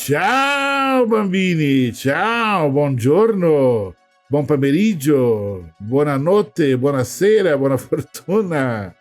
Ciao bambini, ciao, buongiorno, buon pomeriggio, buonanotte, buonasera, buona fortuna.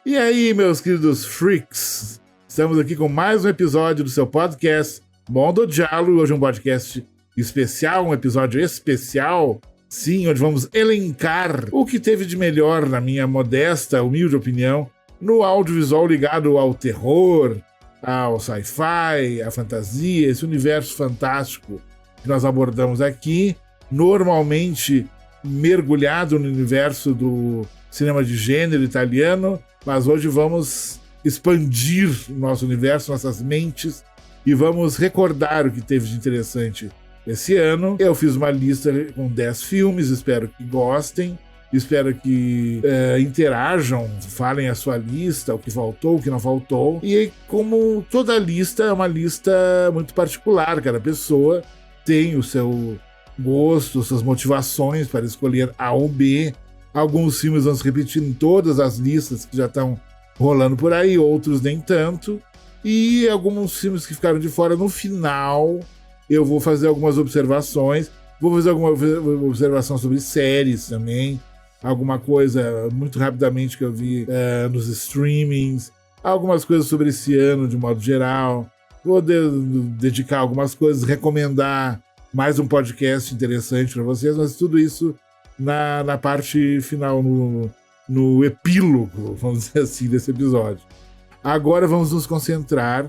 E aí, meus queridos freaks, estamos aqui com mais um episódio do seu podcast Mondo Giallo. Hoje um podcast especial, um episódio especial, sim, onde vamos elencar o que teve de melhor, na minha modesta, humilde opinião, no audiovisual ligado ao terror, ao sci-fi, à fantasia, esse universo fantástico que nós abordamos aqui, normalmente mergulhado no universo do cinema de gênero italiano, mas hoje vamos expandir o nosso universo, nossas mentes, e vamos recordar o que teve de interessante esse ano. Eu fiz uma lista com 10 filmes, espero que gostem. Espero que interajam, falem a sua lista, o que faltou, o que não faltou. E como toda lista é uma lista muito particular, cada pessoa tem o seu gosto, suas motivações para escolher A ou B. Alguns filmes vão se repetir em todas as listas que já estão rolando por aí, outros nem tanto. E alguns filmes que ficaram de fora, no final eu vou fazer algumas observações. Vou fazer alguma observação sobre séries também. Alguma coisa muito rapidamente que eu vi nos streamings, algumas coisas sobre esse ano de modo geral. Vou dedicar algumas coisas, recomendar mais um podcast interessante para vocês, mas tudo isso na parte final, no epílogo, vamos dizer assim, desse episódio. Agora vamos nos concentrar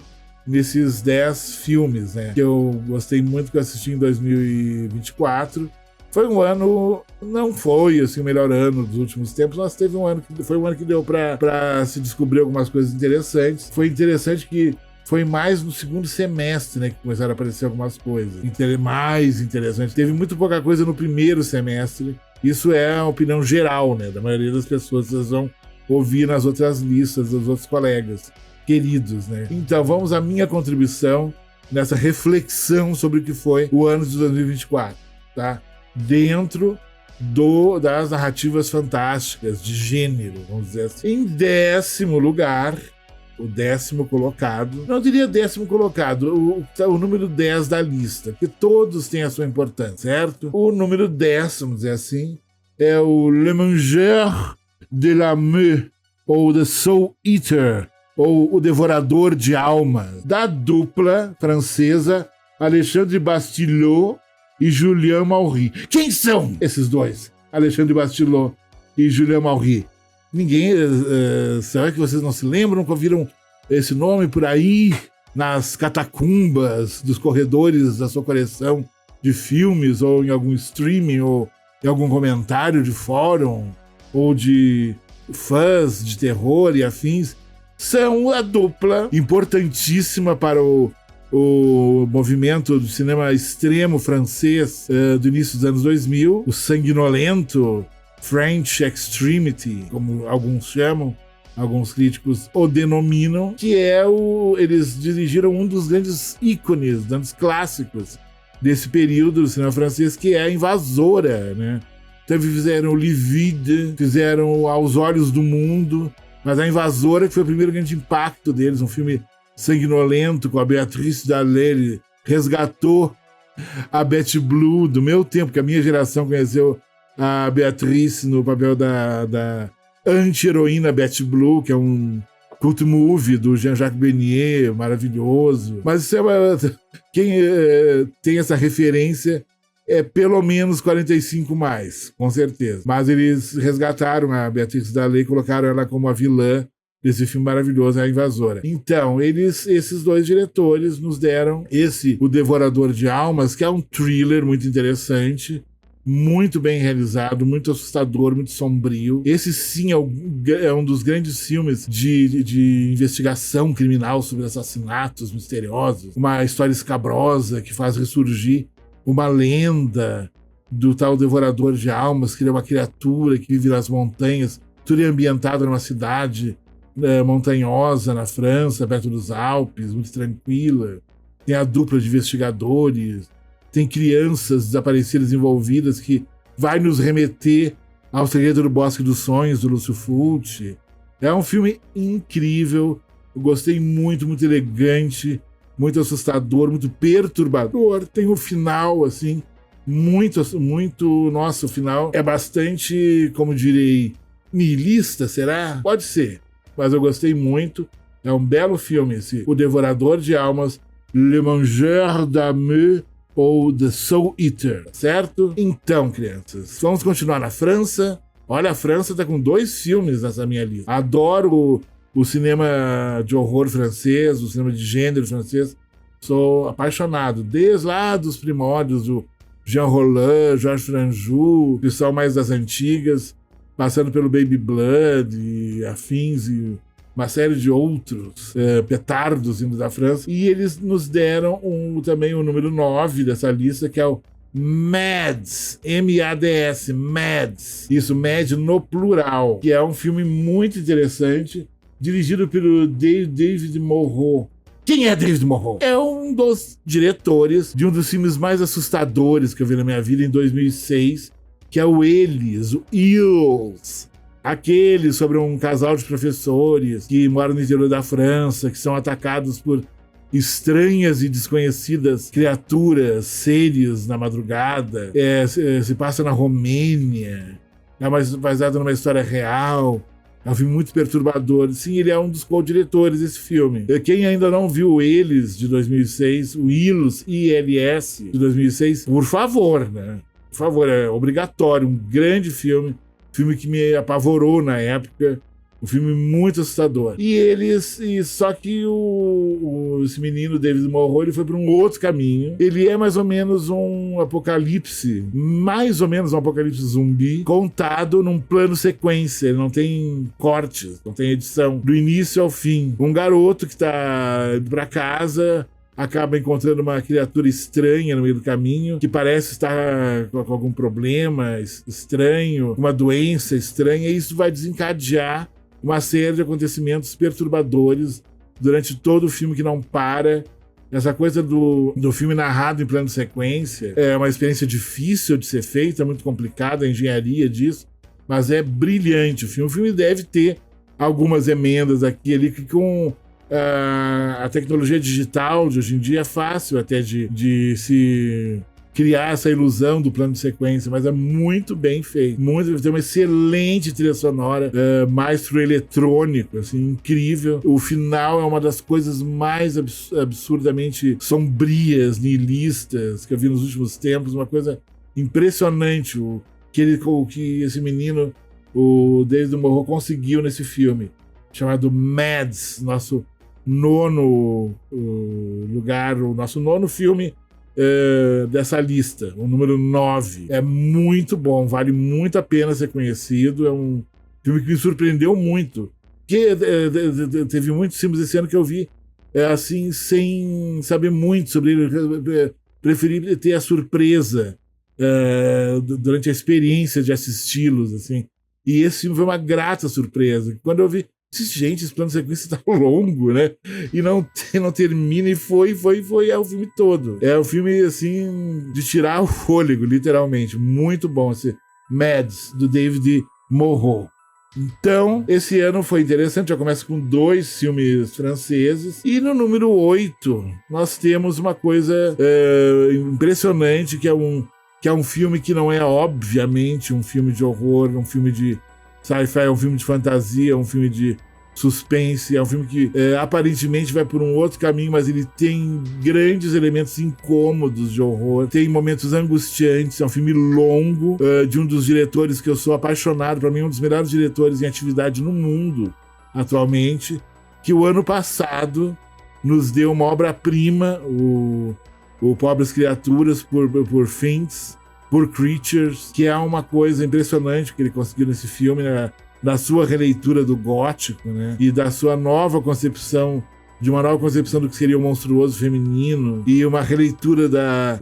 nesses 10 filmes, né, que eu gostei muito, que eu assisti em 2024. Foi um ano, não foi assim, o melhor ano dos últimos tempos, mas teve um ano que foi um ano que deu para se descobrir algumas coisas interessantes. Foi interessante que foi mais no segundo semestre, né, que começaram a aparecer algumas coisas mais interessantes. Teve muito pouca coisa no primeiro semestre. Isso é a opinião geral, né, da maioria das pessoas. Vocês vão ouvir nas outras listas dos outros colegas queridos, né. Então vamos à minha contribuição nessa reflexão sobre o que foi o ano de 2024, tá? Dentro das narrativas fantásticas de gênero, vamos dizer assim. Em 10º lugar, o 10º colocado, não diria 10º colocado, o número 10 da lista, porque todos têm a sua importância, certo? O número 10, vamos dizer assim, é o Le Mangeur de l'Âme, ou The Soul Eater, ou O Devorador de Almas, da dupla francesa Alexandre Bastilot e Julien Maury. Quem são esses dois? Alexandre Bastilot e Julien Maury. Ninguém... será que vocês não se lembram? Nunca viram esse nome por aí nas catacumbas dos corredores da sua coleção de filmes, ou em algum streaming, ou em algum comentário de fórum, ou de fãs de terror e afins? São a dupla importantíssima para o movimento do cinema extremo francês do início dos anos 2000, o sanguinolento French Extremity, como alguns chamam, alguns críticos o denominam, que é eles dirigiram um dos grandes ícones, grandes clássicos desse período do cinema francês, que é a Invasora, né? Então fizeram o Livide, fizeram Aos Olhos do Mundo, mas a Invasora, que foi o primeiro grande impacto deles, um filme sanguinolento, com a Béatrice Dalle, resgatou a Betty Blue do meu tempo, que a minha geração conheceu a Beatrice no papel da anti-heroína Betty Blue, que é um cult movie do Jean-Jacques Benet, maravilhoso. Mas isso quem tem essa referência é pelo menos 45 mais, com certeza. Mas eles resgataram a Beatrice Dalle e colocaram ela como a vilã desse filme maravilhoso, A Invasora. Então, esses dois diretores nos deram O Devorador de Almas, que é um thriller muito interessante, muito bem realizado, muito assustador, muito sombrio. Esse sim é um dos grandes filmes de investigação criminal sobre assassinatos misteriosos, uma história escabrosa que faz ressurgir uma lenda do tal Devorador de Almas, que ele é uma criatura que vive nas montanhas, tudo é ambientado numa cidade montanhosa na França, perto dos Alpes, muito tranquila. Tem a dupla de investigadores, tem crianças desaparecidas envolvidas, que vai nos remeter ao Segredo do Bosque dos Sonhos, do Lúcio Fulci. É um filme incrível, eu gostei muito, muito elegante, muito assustador, muito perturbador. Tem um final, assim, muito, nossa, o final é bastante, como direi, nihilista, será? Pode ser, mas eu gostei muito. É um belo filme esse, O Devorador de Almas, Le Mangeur d'Âmes ou The Soul Eater, certo? Então, crianças, vamos continuar na França. Olha, a França tá com 2 filmes nessa minha lista. Adoro o cinema de horror francês, o cinema de gênero francês. Sou apaixonado, desde lá dos primórdios do Jean Rollin, Georges Franju, que são mais das antigas, passando pelo Baby Blood e afins e uma série de outros petardos vindo da França. E eles nos deram também o número 9 dessa lista, que é o Mads, M-A-D-S, Mads. Isso, Mad no plural, que é um filme muito interessante, dirigido pelo David Morrow. Quem é David Morrow? É um dos diretores de um dos filmes mais assustadores que eu vi na minha vida em 2006, que é o Eles, o Eels. Aquele sobre um casal de professores que moram no interior da França, que são atacados por estranhas e desconhecidas criaturas, seres na madrugada. Se passa na Romênia, é baseado numa história real. É um filme muito perturbador. Sim, ele é um dos co-diretores desse filme. Quem ainda não viu Eles, de 2006, o Ilos, I-L-S, de 2006, por favor, né? Por favor, é obrigatório. Um grande filme. Filme que me apavorou na época. Um filme muito assustador. Só que esse menino, David Morrow, ele foi para um outro caminho. Ele é mais ou menos um apocalipse zumbi, contado num plano sequência. Ele não tem cortes, não tem edição. Do início ao fim. Um garoto que tá indo pra casa, acaba encontrando uma criatura estranha no meio do caminho, que parece estar com algum problema estranho, uma doença estranha, e isso vai desencadear uma série de acontecimentos perturbadores durante todo o filme que não para. Essa coisa do filme narrado em plano de sequência é uma experiência difícil de ser feita, é muito complicada a engenharia disso, mas é brilhante o filme. O filme deve ter algumas emendas aqui e ali, que com a tecnologia digital de hoje em dia é fácil até de se criar essa ilusão do plano de sequência, mas é muito bem feito. Tem uma excelente trilha sonora, maestro eletrônico, assim, incrível. O final é uma das coisas mais absurdamente sombrias, nihilistas que eu vi nos últimos tempos, uma coisa impressionante o que esse menino, o David Morrow, conseguiu nesse filme, chamado Mads, nosso nono lugar, o nosso nono filme dessa lista, o número 9. É muito bom, vale muito a pena ser conhecido. É um filme que me surpreendeu muito. Teve muitos filmes esse ano que eu vi assim, sem saber muito sobre ele. Preferi ter a surpresa durante a experiência de assisti-los, assim. E esse filme foi uma grata surpresa. Quando eu vi, gente, esse plano de sequência tá longo, né? E não termina, e foi o filme todo. É um filme, assim, de tirar o fôlego, literalmente. Muito bom esse Mads, do David Morrow. Então, esse ano foi interessante, já começa com 2 filmes franceses. E no número 8, nós temos uma coisa impressionante, que é um filme que não é, obviamente, um filme de horror, um filme de sci-fi, é um filme de fantasia, é um filme de suspense, é um filme que aparentemente vai por um outro caminho, mas ele tem grandes elementos incômodos de horror, tem momentos angustiantes, é um filme longo, de um dos diretores que eu sou apaixonado, para mim um dos melhores diretores em atividade no mundo atualmente, que o ano passado nos deu uma obra-prima, o Pobres Criaturas por Finks, por Creatures, que é uma coisa impressionante que ele conseguiu nesse filme, né? Da sua releitura do gótico, né? E da sua nova concepção, do que seria o monstruoso feminino, e uma releitura da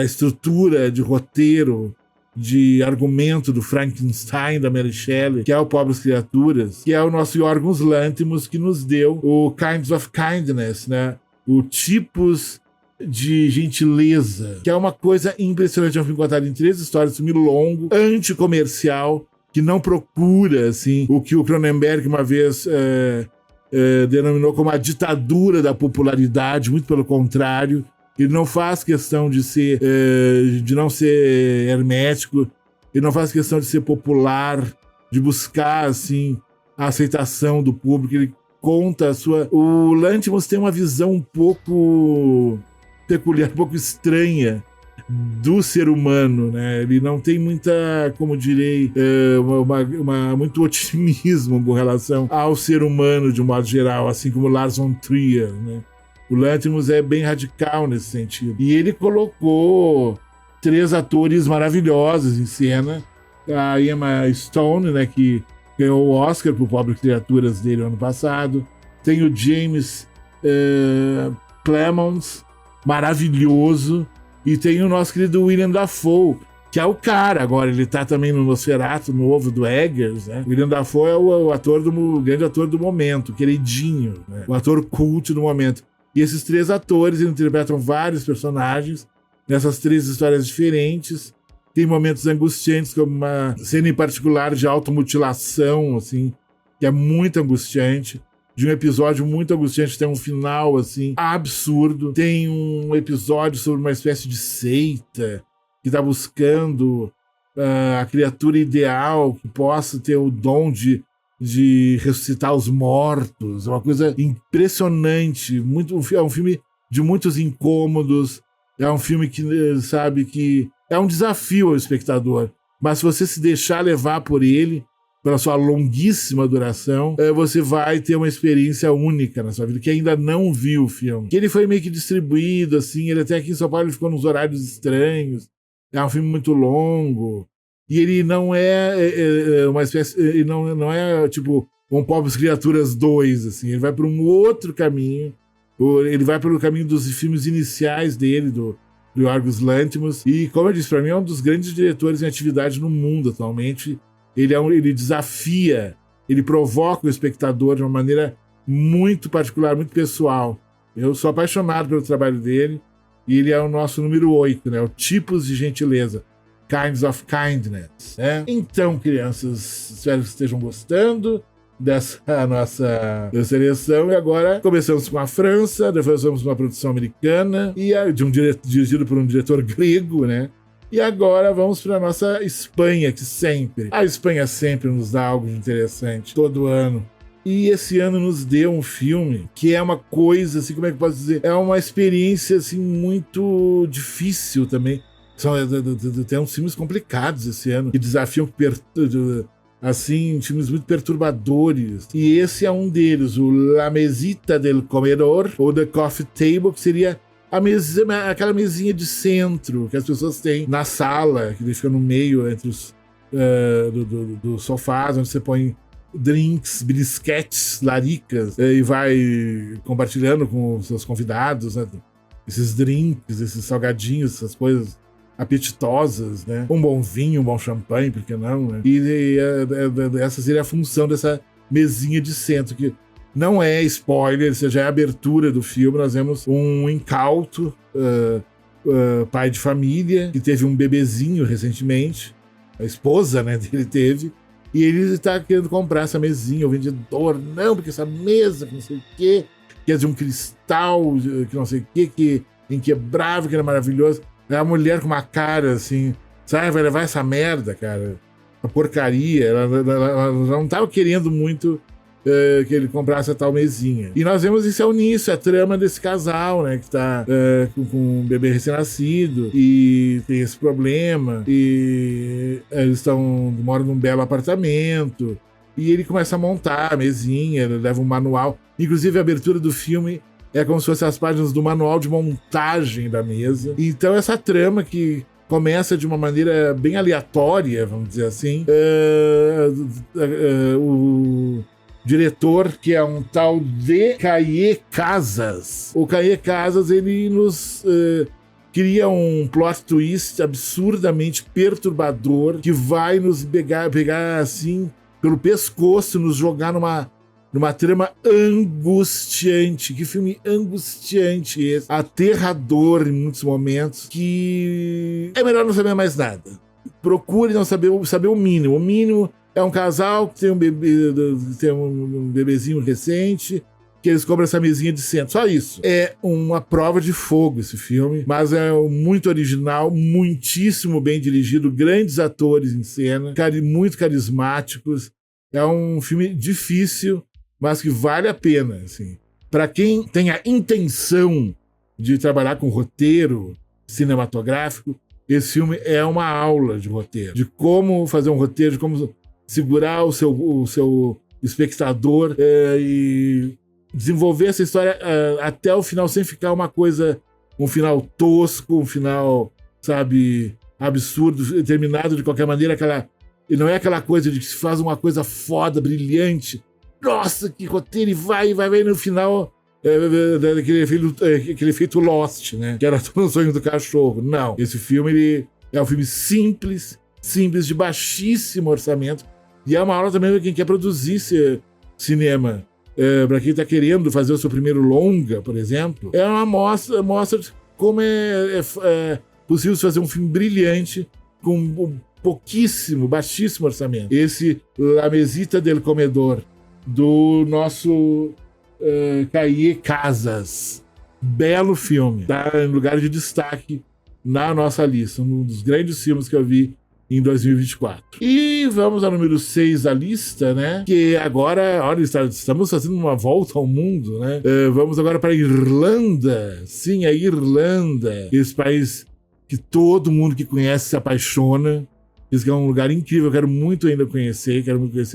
estrutura de roteiro, de argumento do Frankenstein, da Mary Shelley, que é o Pobres Criaturas, que é o nosso Yorgos Lanthimos, que nos deu o Kinds of Kindness, né? O Tipos de Gentileza, que é uma coisa impressionante. É um filme contado em 3 histórias, um filme longo, anticomercial, que não procura, assim, o que o Cronenberg uma vez denominou como a ditadura da popularidade, muito pelo contrário. Ele não faz questão de ser, de não ser hermético, ele não faz questão de ser popular, de buscar, assim, a aceitação do público. Ele conta a sua... O Lanthimos tem uma visão um pouco peculiar, um pouco estranha do ser humano, né? Ele não tem muita, como direi, muito otimismo com relação ao ser humano de um modo geral, assim como Lars von Trier, né? O Lanthimos é bem radical nesse sentido. E ele colocou 3 atores maravilhosos em cena. A Emma Stone, né, que ganhou o Oscar por Pobres Criaturas dele ano passado. Tem o James Clemons, maravilhoso. E tem o nosso querido William Dafoe, que é o cara agora. Ele tá também no Nosferatu novo do Eggers, né? O William Dafoe é o grande ator do momento, queridinho, né? O ator cult do momento. E esses 3 atores interpretam vários personagens nessas 3 histórias diferentes. Tem momentos angustiantes, como uma cena em particular de automutilação, assim, que é muito angustiante. De um episódio muito angustiante, tem um final, assim, absurdo. Tem um episódio sobre uma espécie de seita que está buscando a criatura ideal que possa ter o dom de ressuscitar os mortos. É uma coisa impressionante. É um filme de muitos incômodos. É um filme que, sabe, que é um desafio ao espectador. Mas se você se deixar levar por ele, pela sua longuíssima duração, você vai ter uma experiência única na sua vida, que ainda não viu o filme. Que ele foi meio que distribuído, assim, ele até aqui em São Paulo ele ficou nos horários estranhos. É um filme muito longo. E ele não é uma espécie... Ele não é, tipo, um Pobres Criaturas 2, assim. Ele vai para um outro caminho. Ele vai pelo caminho dos filmes iniciais dele, do Yorgos Lanthimos. E, como eu disse, para mim é um dos grandes diretores em atividade no mundo atualmente. Ele desafia, ele provoca o espectador de uma maneira muito particular, muito pessoal. Eu sou apaixonado pelo trabalho dele. E ele é o nosso número 8, né? O Tipos de Gentileza. Kinds of Kindness, né? Então, crianças, espero que estejam gostando dessa nossa seleção. E agora começamos com a França, depois vamos para uma produção americana, e dirigido por um diretor grego, né? E agora vamos para a nossa Espanha, que sempre... A Espanha sempre nos dá algo de interessante, todo ano. E esse ano nos deu um filme que é uma coisa, assim, como é que eu posso dizer? É uma experiência, assim, muito difícil também. Tem uns filmes complicados esse ano, que desafiam, assim, filmes muito perturbadores. E esse é um deles, o La Mesita del Comedor, ou The Coffee Table, que seria aquela mesinha de centro que as pessoas têm na sala, que fica no meio entre os do sofás, onde você põe drinks, brisquetes, laricas, e vai compartilhando com os seus convidados, né? Esses drinks, esses salgadinhos, essas coisas apetitosas, né? Um bom vinho, um bom champanhe, por que não, né? E essa seria a função dessa mesinha de centro, que não é spoiler, isso já é a abertura do filme. Nós vemos um incauto pai de família, que teve um bebezinho recentemente, a esposa, né, dele teve, e ele está querendo comprar essa mesinha. O vendedor, não, porque essa mesa, que não sei o quê, que é de um cristal, que não sei o quê, que é inquebrável, que era maravilhoso. É a mulher com uma cara assim, sabe, vai levar essa merda, cara, a porcaria. Ela não estava querendo muito que ele comprasse a tal mesinha. E nós vemos isso ao início, a trama desse casal, né, que tá com um bebê recém-nascido e tem esse problema, e eles moram num belo apartamento, e ele começa a montar a mesinha, ele leva um manual. Inclusive a abertura do filme é como se fossem as páginas do manual de montagem da mesa. Então essa trama que começa de uma maneira bem aleatória, vamos dizer assim, o diretor, que é um tal de Caê Casas. O Caê Casas, ele nos cria um plot twist absurdamente perturbador, que vai nos pegar assim pelo pescoço, nos jogar numa trama angustiante. Que filme angustiante esse, aterrador em muitos momentos, que é melhor não saber mais nada. Procure não saber o mínimo. O mínimo É um casal que tem um bebezinho recente, que eles compram essa mesinha de centro. Só isso. É uma prova de fogo esse filme, mas é muito original, muitíssimo bem dirigido, grandes atores em cena, muito carismáticos. É um filme difícil, mas que vale a pena, assim. Para quem tem a intenção de trabalhar com roteiro cinematográfico, esse filme é uma aula de roteiro, de como fazer um roteiro, de como segurar o seu espectador e desenvolver essa história até o final, sem ficar um final tosco, um final, sabe, absurdo, terminado de qualquer maneira, e não é aquela coisa de que se faz uma coisa foda, brilhante, nossa, que roteiro, e vai no final, aquele efeito Lost, né, que era todo o sonho do cachorro. Não, esse filme, ele é um filme simples, de baixíssimo orçamento, e é uma aula também para quem quer produzir cinema. Para quem está querendo fazer o seu primeiro longa, por exemplo, é uma mostra de como é possível fazer um filme brilhante com um baixíssimo orçamento. Esse La Mesita del Comedor, do nosso Caie Casas. Belo filme. Está em lugar de destaque na nossa lista. Um dos grandes filmes que eu vi em 2024. E vamos ao número 6 da lista, né? Que agora, olha, estamos fazendo uma volta ao mundo, né? Vamos agora para a Irlanda. Sim, a Irlanda. Esse país que todo mundo que conhece se apaixona. Diz que é um lugar incrível, eu quero muito ainda conhecer,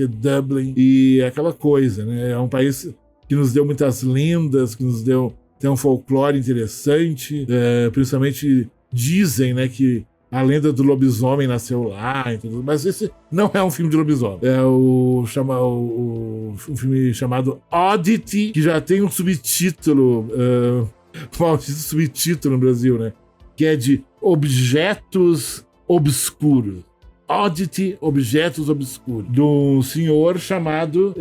Dublin. E é aquela coisa, né? É um país que nos deu muitas lendas, que nos deu tem um folclore interessante. Principalmente dizem, né, que a lenda do lobisomem nasceu lá, mas esse não é um filme de lobisomem. É um filme chamado Oddity, que já tem um subtítulo, subtítulo no Brasil, né? Que é de Objetos Obscuros. Oddity, Objetos Obscuros. De um senhor chamado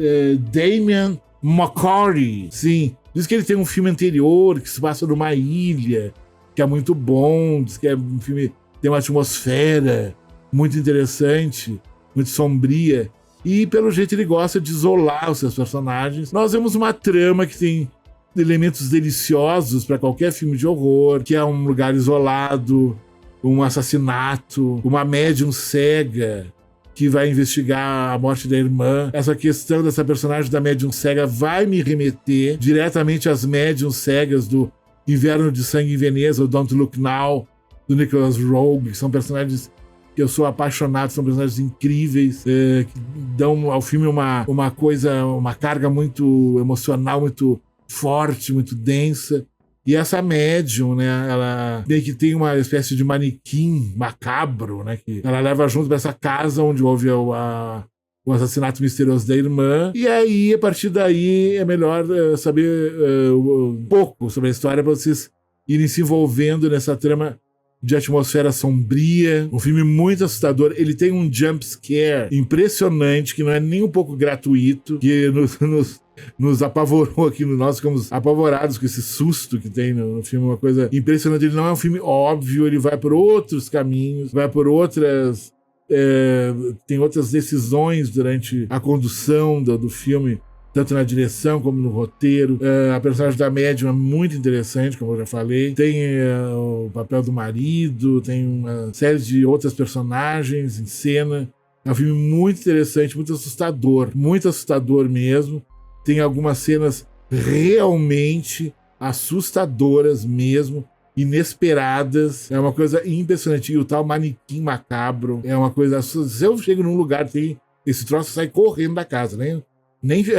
Damien McCarty. Sim, diz que ele tem um filme anterior que se passa numa ilha, que é muito bom, diz que é um filme... Tem uma atmosfera muito interessante, muito sombria. E, pelo jeito, ele gosta de isolar os seus personagens. Nós vemos uma trama que tem elementos deliciosos para qualquer filme de horror, que é um lugar isolado, um assassinato, uma médium cega que vai investigar a morte da irmã. Essa questão dessa personagem da médium cega vai me remeter diretamente às médiums cegas do Inverno de Sangue em Veneza, o Don't Look Now, do Nicholas Roeg, que são personagens que eu sou apaixonado, são personagens incríveis, que dão ao filme uma carga muito emocional, muito forte, muito densa. E essa médium, né, ela meio que tem uma espécie de manequim macabro, né, que ela leva junto para essa casa onde houve o assassinato misterioso da irmã. E aí, a partir daí, é melhor saber um pouco sobre a história para vocês irem se envolvendo nessa trama de atmosfera sombria, um filme muito assustador. Ele tem um jump scare impressionante, que não é nem um pouco gratuito, que nos apavorou aqui, nós ficamos apavorados com esse susto que tem no filme, uma coisa impressionante. Ele não é um filme óbvio, ele vai por outros caminhos, vai por outras... tem outras decisões durante a condução do filme, tanto na direção como no roteiro. A personagem da médium é muito interessante, como eu já falei. Tem o papel do marido, tem uma série de outras personagens em cena. É um filme muito interessante, muito assustador mesmo. Tem algumas cenas realmente assustadoras mesmo, inesperadas. É uma coisa impressionante. E o tal manequim macabro é uma coisa... Se eu chego num lugar tem esse troço, sai correndo da casa, né?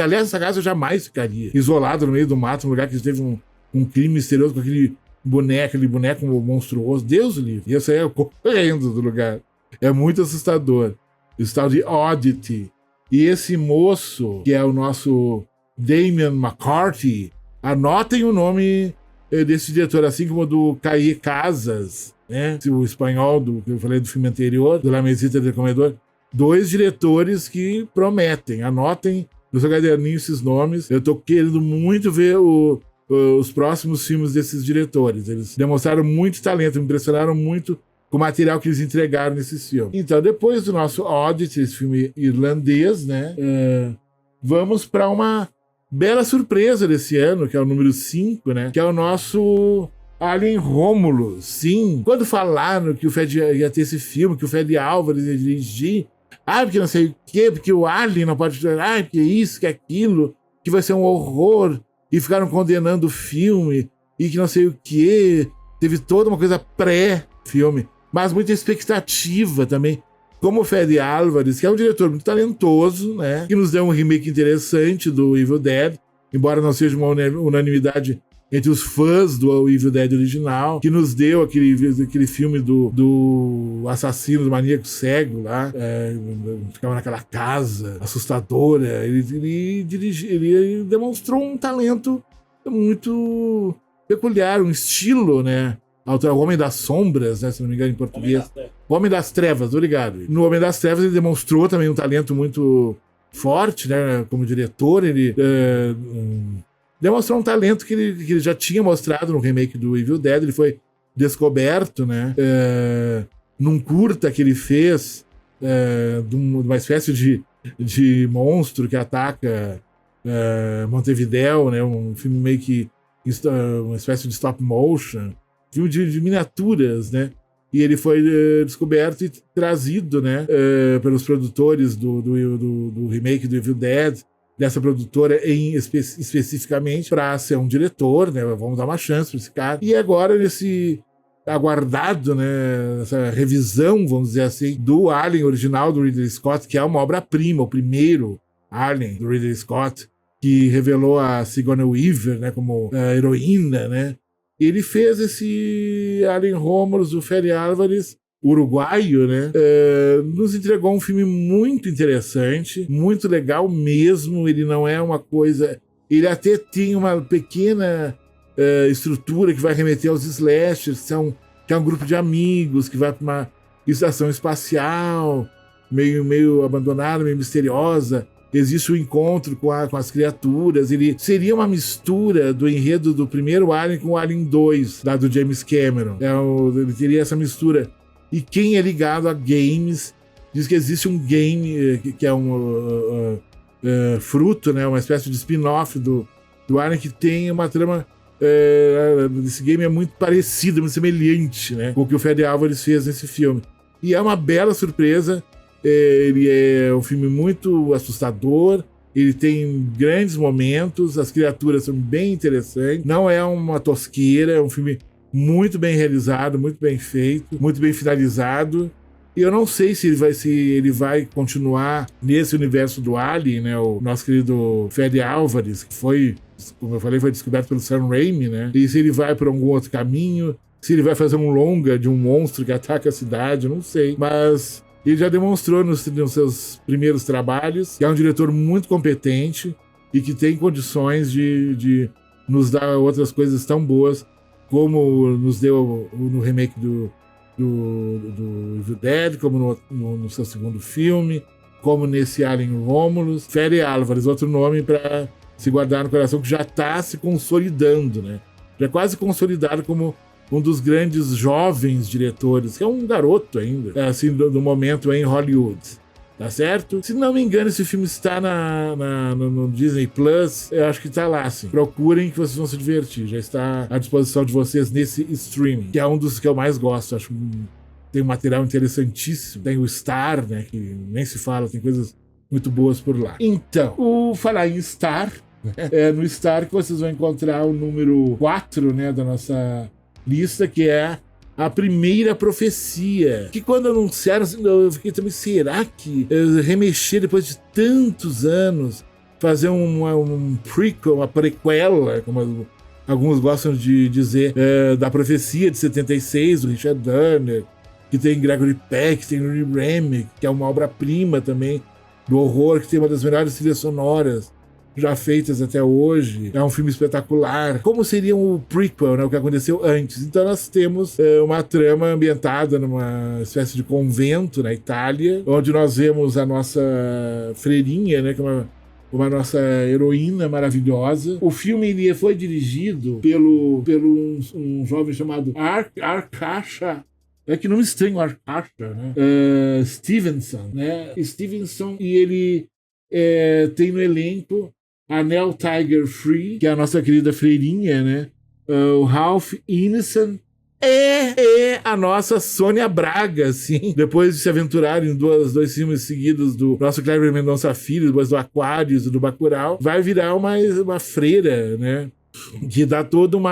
Aliás, essa casa eu jamais ficaria isolado no meio do mato, num lugar que teve um crime misterioso com aquele boneco monstruoso. Deus o livre. Ia sair correndo do lugar. É muito assustador. Esse tal de Oddity. E esse moço, que é o nosso Damien McCarty, anotem o nome desse diretor, assim como o do Caie Casas, né? O espanhol que eu falei do filme anterior, do La Mesita del Comedor. 2 diretores que prometem. Anotem no seu caderninho esses nomes. Eu tô querendo muito ver os próximos filmes desses diretores. Eles demonstraram muito talento, me impressionaram muito com o material que eles entregaram nesse filme. Então, depois do nosso Oddity, esse filme irlandês, né, vamos para uma bela surpresa desse ano, que é o número 5, né, que é o nosso Alien Romulus. Sim, quando falaram que o Fede ia ter esse filme, que o Fede Álvares ia dirigir, porque não sei o quê, porque o Alien não pode... porque isso, que aquilo, que vai ser um horror, e ficaram condenando o filme, e que não sei o quê, teve toda uma coisa pré-filme, mas muita expectativa também, como o Fede Álvares, que é um diretor muito talentoso, né, que nos deu um remake interessante do Evil Dead, embora não seja uma unanimidade entre os fãs do Evil Dead original, que nos deu aquele filme do assassino, do maníaco cego lá, ficava naquela casa assustadora. Ele demonstrou um talento muito peculiar, um estilo, né? O Homem das Sombras, né, se não me engano em português. Homem das Trevas, obrigado. No Homem das Trevas ele demonstrou também um talento muito forte, né, como diretor. Ele demonstrou um talento que ele já tinha mostrado no remake do Evil Dead. Ele foi descoberto, né, num curta que ele fez de uma espécie de monstro que ataca Montevidéu, né, um filme meio que uma espécie de stop motion, filme de miniaturas, né, e ele foi descoberto e trazido, né, pelos produtores do remake do Evil Dead, dessa produtora especificamente para ser um diretor, né? Vamos dar uma chance para esse cara. E agora nesse aguardado, né, essa revisão, vamos dizer assim, do Alien original do Ridley Scott, que é uma obra-prima, o primeiro Alien do Ridley Scott, que revelou a Sigourney Weaver, né, como heroína, né? Ele fez esse Alien Romulus, o Fede Álvares, uruguaio, né, nos entregou um filme muito interessante, muito legal mesmo. Ele não é uma coisa... Ele até tem uma pequena estrutura que vai remeter aos slashers, que é um grupo de amigos que vai para uma estação espacial, meio abandonada, meio misteriosa. Existe o encontro com as criaturas. Ele seria uma mistura do enredo do primeiro Alien com o Alien 2, lá do James Cameron. Ele teria essa mistura. E quem é ligado a games diz que existe um game que é um fruto, né, uma espécie de spin-off do Alien, que tem uma trama desse game muito parecida, muito semelhante, né, com o que o Fede Álvares fez nesse filme. E é uma bela surpresa. Ele é um filme muito assustador, ele tem grandes momentos, as criaturas são bem interessantes, não é uma tosqueira, é um filme muito bem realizado, muito bem feito, muito bem finalizado. E eu não sei se ele vai continuar nesse universo do Alien, né? O nosso querido Fede Álvares, que foi, como eu falei, foi descoberto pelo Sam Raimi, né? E se ele vai por algum outro caminho, se ele vai fazer um longa de um monstro que ataca a cidade, eu não sei. Mas ele já demonstrou nos seus primeiros trabalhos que é um diretor muito competente e que tem condições de nos dar outras coisas tão boas como nos deu no remake do Evil Dead, como no seu segundo filme, como nesse Alien Romulus. Fede Álvares, outro nome para se guardar no coração, que já está se consolidando, né? Já é quase consolidado como um dos grandes jovens diretores, que é um garoto ainda, assim, do momento em Hollywood. Tá certo? Se não me engano, esse filme está no Disney Plus. Eu acho que está lá, assim. Procurem que vocês vão se divertir. Já está à disposição de vocês nesse streaming, que é um dos que eu mais gosto. Acho que tem um material interessantíssimo. Tem o Star, né? Que nem se fala, tem coisas muito boas por lá. Então, falar em Star, né, no Star que vocês vão encontrar o número 4, né, da nossa lista, que é A Primeira Profecia, que quando anunciaram, eu fiquei também, será que remexer depois de tantos anos, fazer um prequel, uma prequela, como alguns gostam de dizer, da Profecia de 76, do Richard Donner, que tem Gregory Peck, tem Lee Remick, que é uma obra-prima também do horror, que tem uma das melhores trilhas sonoras já feitas até hoje. É um filme espetacular. Como seria um prequel, né, o que aconteceu antes? Então nós temos uma trama ambientada numa espécie de convento na Itália, onde nós vemos a nossa freirinha, né, que é uma nossa heroína maravilhosa. O filme ele foi dirigido pelo um jovem chamado Arkasha É que nome estranho, Arthur, né? Stevenson, né? Stevenson, e ele tem no elenco a Nell Tiger Free, que é a nossa querida freirinha, né? O Ralph Ineson é a nossa Sônia Braga, assim. Depois de se aventurar em dois filmes seguidos do nosso Kleber Mendonça Filho, depois do Aquários e do Bacurau, vai virar uma freira, né? Que dá toda um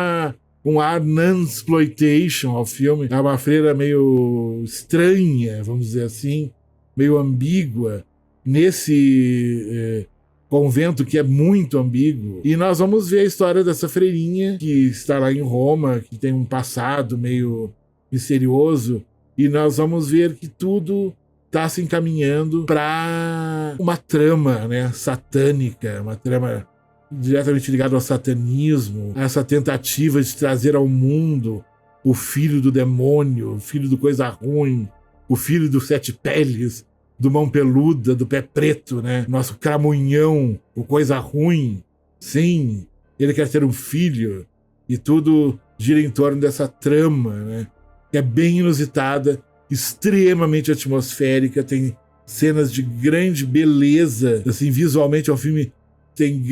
ar non-exploitation ao filme. É uma freira meio estranha, vamos dizer assim, meio ambígua, nesse convento que é muito ambíguo. E nós vamos ver a história dessa freirinha que está lá em Roma, que tem um passado meio misterioso, e nós vamos ver que tudo está se encaminhando para uma trama, né, satânica, uma trama diretamente ligada ao satanismo, essa tentativa de trazer ao mundo o filho do demônio, o filho do coisa ruim, o filho do sete peles, do mão peluda, do pé preto, né? Nosso cramunhão, o coisa ruim. Sim, ele quer ter um filho. E tudo gira em torno dessa trama, né? Que é bem inusitada, extremamente atmosférica, tem cenas de grande beleza, assim, visualmente é um filme tem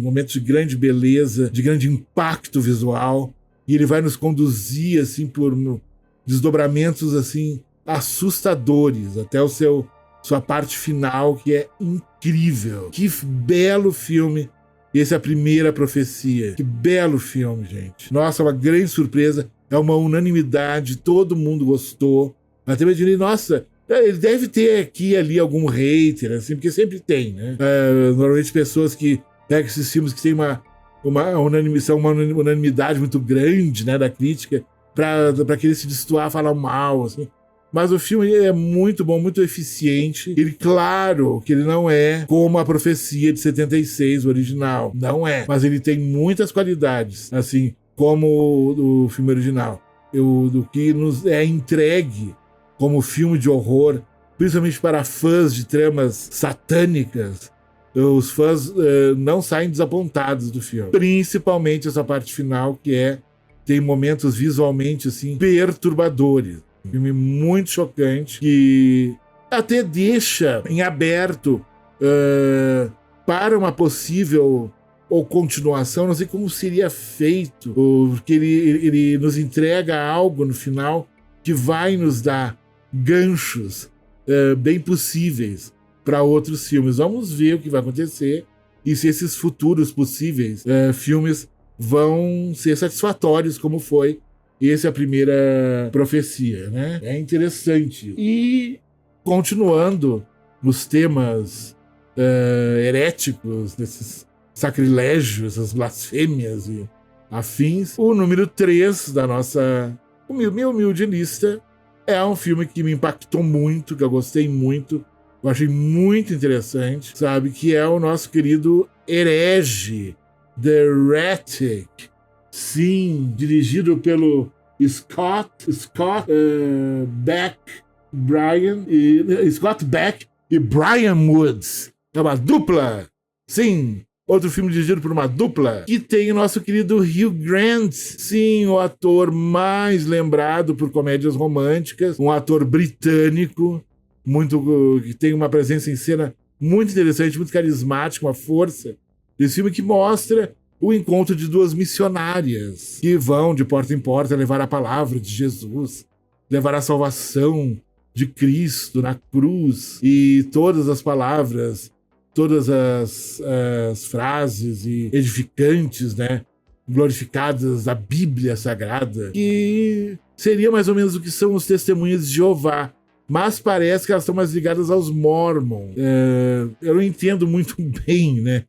momentos de grande beleza, de grande impacto visual, e ele vai nos conduzir assim por desdobramentos assim assustadores até sua parte final, que é incrível. Que belo filme. Esse é a Primeira Profecia. Que belo filme, gente. Nossa, uma grande surpresa. É uma unanimidade, todo mundo gostou. Até me imaginei, nossa, ele deve ter aqui e ali algum hater, assim, porque sempre tem, né? Normalmente pessoas que pegam esses filmes que tem uma unanimidade muito grande, né, da crítica, para querer se destoar, falar mal, assim. Mas o filme é muito bom, muito eficiente. Ele, claro, que ele não é como A Profecia de 76, o original. Não é. Mas ele tem muitas qualidades, assim, como o filme original. Do que nos é entregue como filme de horror, principalmente para fãs de tramas satânicas. Os fãs não saem desapontados do filme. Principalmente essa parte final, que tem momentos visualmente assim perturbadores. Um filme muito chocante, que até deixa em aberto para uma possível ou continuação. Não sei como seria feito, porque ele nos entrega algo no final que vai nos dar ganchos bem possíveis para outros filmes. Vamos ver o que vai acontecer e se esses futuros possíveis filmes vão ser satisfatórios, como foi essa é a Primeira Profecia, né? É interessante. E continuando nos temas heréticos, desses sacrilégios, essas blasfêmias e afins, o número 3 da nossa minha humilde lista é um filme que me impactou muito, que eu gostei muito, eu achei muito interessante, sabe? Que é o nosso querido Herege, The Heretic. Sim, dirigido pelo Scott Beck e Brian Woods. É uma dupla. Sim, outro filme dirigido por uma dupla. Que tem o nosso querido Hugh Grant. Sim, o ator mais lembrado por comédias românticas. Um ator britânico, que tem uma presença em cena muito interessante, muito carismática, uma força. Esse filme que mostra o encontro de duas missionárias que vão de porta em porta levar a palavra de Jesus, levar a salvação de Cristo na cruz, e todas as palavras, todas as frases e edificantes, né, glorificadas da Bíblia Sagrada, que seria mais ou menos o que são os testemunhas de Jeová, mas parece que elas estão mais ligadas aos Mormons. Eu não entendo muito bem, né,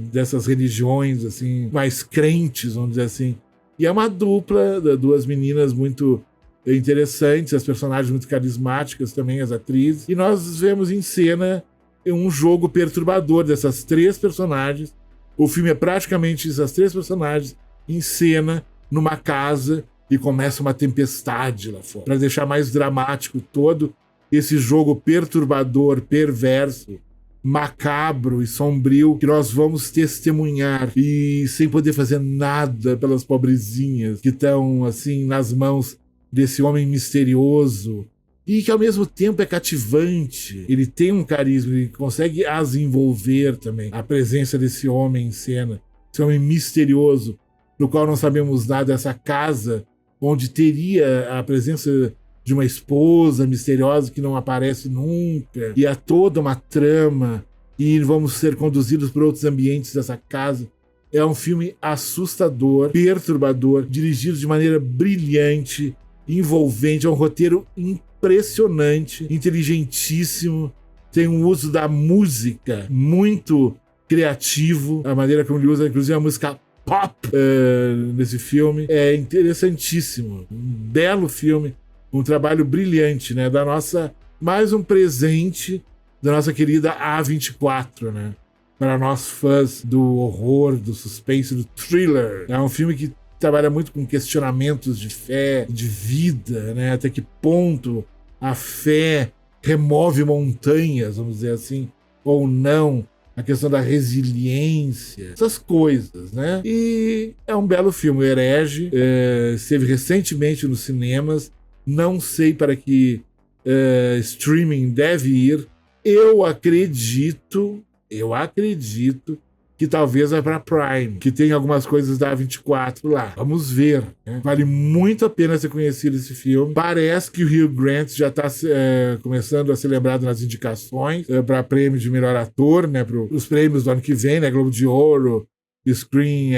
dessas religiões assim mais crentes, vamos dizer assim. E é uma dupla, duas meninas muito interessantes, as personagens muito carismáticas também, as atrizes, e nós vemos em cena um jogo perturbador dessas três personagens. O filme é praticamente essas três personagens em cena numa casa e começa uma tempestade lá fora, para deixar mais dramático todo esse jogo perturbador, perverso, macabro e sombrio que nós vamos testemunhar, e sem poder fazer nada pelas pobrezinhas que estão assim nas mãos desse homem misterioso e que ao mesmo tempo é cativante. Ele tem um carisma, ele consegue as envolver também. A presença desse homem em cena, esse homem misterioso, do qual não sabemos nada, dessa casa onde teria a presença de uma esposa misteriosa que não aparece nunca, e há toda uma trama, e vamos ser conduzidos por outros ambientes dessa casa. É um filme assustador, perturbador, dirigido de maneira brilhante, envolvente, é um roteiro impressionante, inteligentíssimo, tem um uso da música muito criativo, a maneira como ele usa, inclusive a música pop nesse filme, é interessantíssimo, um belo filme, um trabalho brilhante, né, mais um presente da nossa querida A24, né, para nós fãs do horror, do suspense, do thriller. É um filme que trabalha muito com questionamentos de fé, de vida, né? Até que ponto a fé remove montanhas, vamos dizer assim, ou não. A questão da resiliência, essas coisas, né? E é um belo filme, o Herege, esteve recentemente nos cinemas, não sei para que streaming deve ir. Eu acredito que talvez é para Prime, que tem algumas coisas da A24 lá. Vamos ver, né? Vale muito a pena ser conhecido esse filme. Parece que o Hugh Grant já está começando a ser lembrado nas indicações para prêmio de melhor ator, né? Para os prêmios do ano que vem, né? Globo de Ouro, Screen